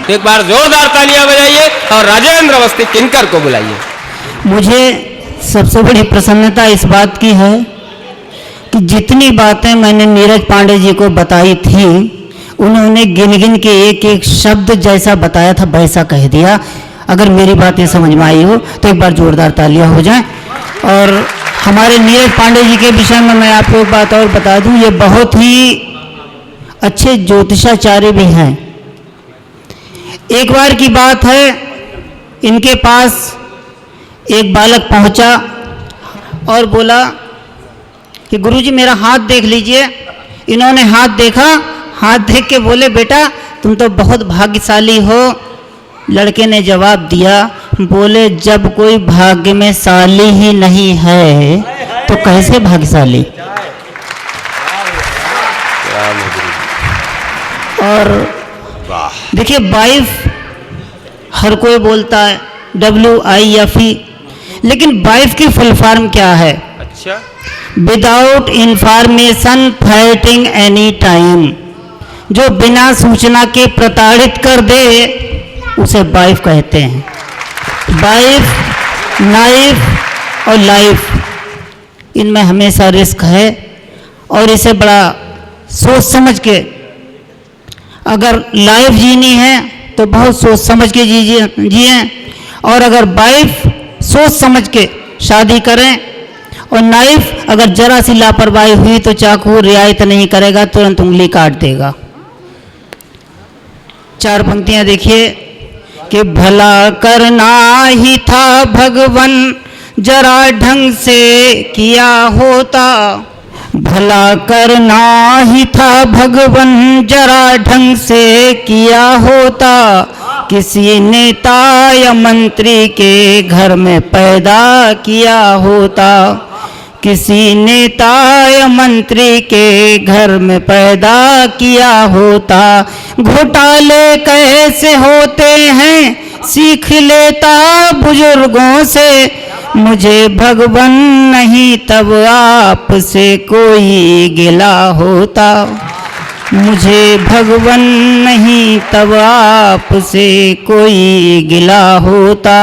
एक बार जोरदार तालियां बजाइए और राजेंद्र अवस्थी किनकर को बुलाइए। मुझे सबसे बड़ी प्रसन्नता इस बात की है कि जितनी बातें मैंने नीरज पांडे जी को बताई थी उन्होंने गिन गिन के एक एक शब्द जैसा बताया था वैसा कह दिया। अगर मेरी बातें समझ में आई हो तो एक बार जोरदार तालियां हो जाएं। और हमारे नीरज पांडे जी के विषय में मैं आपको एक बात और बता दूं, ये बहुत ही अच्छे ज्योतिषाचार्य भी हैं। एक बार की बात है, इनके पास एक बालक पहुंचा और बोला कि गुरुजी मेरा हाथ देख लीजिए। इन्होंने हाथ देखा, हाथ देख के बोले बेटा तुम तो बहुत भाग्यशाली हो। लड़के ने जवाब दिया, बोले जब कोई भाग्य में शाली ही नहीं है तो कैसे भाग्यशाली। और देखिए वाइफ हर कोई बोलता है WIFE, लेकिन वाइफ की फुल फॉर्म क्या है? अच्छा, without information fighting any time. जो बिना सूचना के प्रताड़ित कर दे उसे वाइफ कहते हैं। वाइफ, नाइफ और लाइफ, इनमें हमेशा रिस्क है और इसे बड़ा सोच समझ के, अगर लाइफ जीनी है तो बहुत सोच समझ के जिए और अगर वाइफ सोच समझ के शादी करें और नाइफ अगर जरा सी लापरवाही हुई तो चाकू रियायत नहीं करेगा, तुरंत उंगली काट देगा। 4 पंक्तियां देखिए कि भला करना ही था भगवन जरा ढंग से किया होता। भला करना ही था भगवन जरा ढंग से किया होता। किसी नेता या मंत्री के घर में पैदा किया होता। किसी नेता या मंत्री के घर में पैदा किया होता। घोटाले कैसे होते हैं सीख लेता बुजुर्गों से। मुझे भगवन नहीं तब आपसे कोई गिला होता। मुझे भगवन नहीं तब आपसे कोई गिला होता।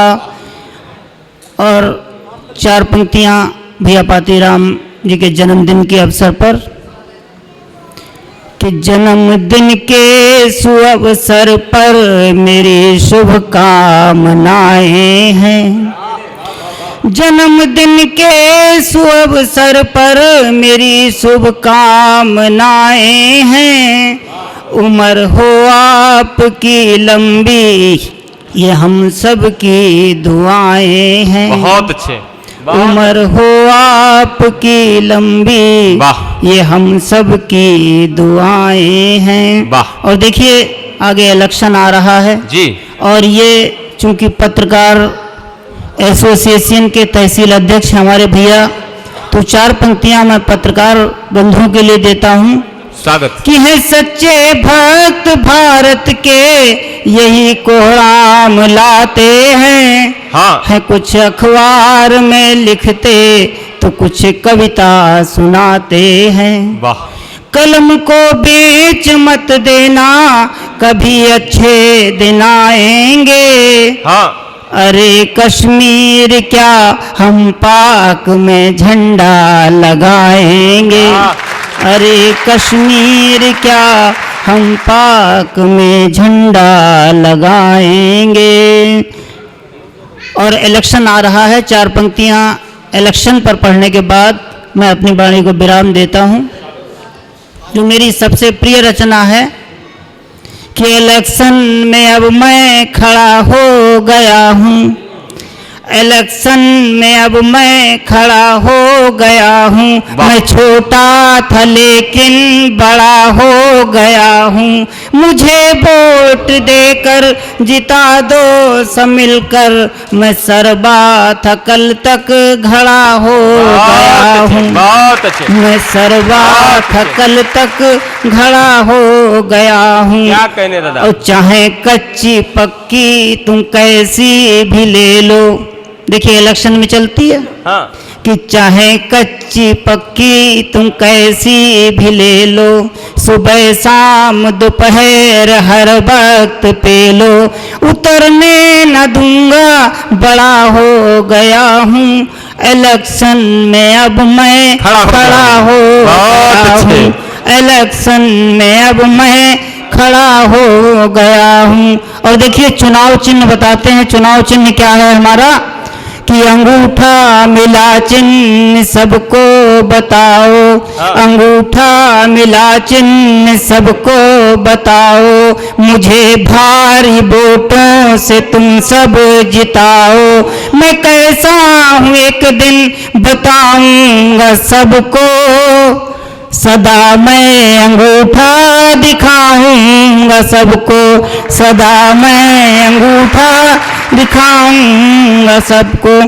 और 4 पंक्तियां भैया पातीराम जी के जन्मदिन के अवसर पर कि जन्मदिन के सुअवसर पर मेरी शुभकामनाएं हैं। जन्मदिन के सुअवसर पर मेरी शुभकामनाएं हैं। उम्र हो आपकी लंबी ये हम सब की दुआएं हैं। बहुत अच्छे। उम्र हो आपकी लंबी ये हम सब की दुआएं हैं। वाह। और देखिए आगे इलेक्शन आ रहा है जी, और ये चूंकि पत्रकार एसोसिएशन के तहसील अध्यक्ष हमारे भैया, तो 4 पंक्तियां मैं पत्रकार बंधुओं के लिए देता हूं। स्वागत। कि है सच्चे भक्त भारत के यही कोहराम लाते हैं। हाँ। है कुछ अखबार में लिखते तो कुछ कविता सुनाते हैं। वाह। कलम को बेच मत देना कभी अच्छे दिन आएंगे। हाँ। अरे कश्मीर क्या हम पाक में झंडा लगाएंगे। अरे कश्मीर क्या हम पाक में झंडा लगाएंगे। और इलेक्शन आ रहा है। 4 पंक्तियां इलेक्शन पर पढ़ने के बाद मैं अपनी वाणी को विराम देता हूं। जो मेरी सबसे प्रिय रचना है कि इलेक्शन में अब मैं खड़ा हो गया हूँ। इलेक्शन में अब मैं खड़ा हो गया हूँ। मैं छोटा था लेकिन बड़ा हो गया हूँ। मुझे वोट देकर जिता दो सब मिलकर। मैं सरबा था कल तक घड़ा हो गया हूँ। मैं सरबा था कल तक घड़ा हो गया हूँ। क्या कहने दादा। और चाहे कच्ची पक्की तुम कैसी भी ले लो। देखिए इलेक्शन में चलती है। हाँ। कि चाहे कच्ची पक्की तुम कैसी भी ले लो, सुबह शाम दोपहर हर वक्त पे लो, उतरने न दूंगा बड़ा हो गया हूँ, इलेक्शन में अब मैं खड़ा हो गया हूँ, इलेक्शन में अब मैं खड़ा हो गया हूँ। और देखिए चुनाव चिन्ह बताते हैं, चुनाव चिन्ह क्या है हमारा, कि अंगूठा मिला चिन्ह सबको बताओ, अंगूठा मिला चिन्ह सबको बताओ, मुझे भारी वोटों से तुम सब जिताओ, मैं कैसा हूँ एक दिन बताऊंगा सबको, सदा मैं अंगूठा दिखाऊंगा सबको, सदा मैं अंगूठा दिखाऊंगा सबको।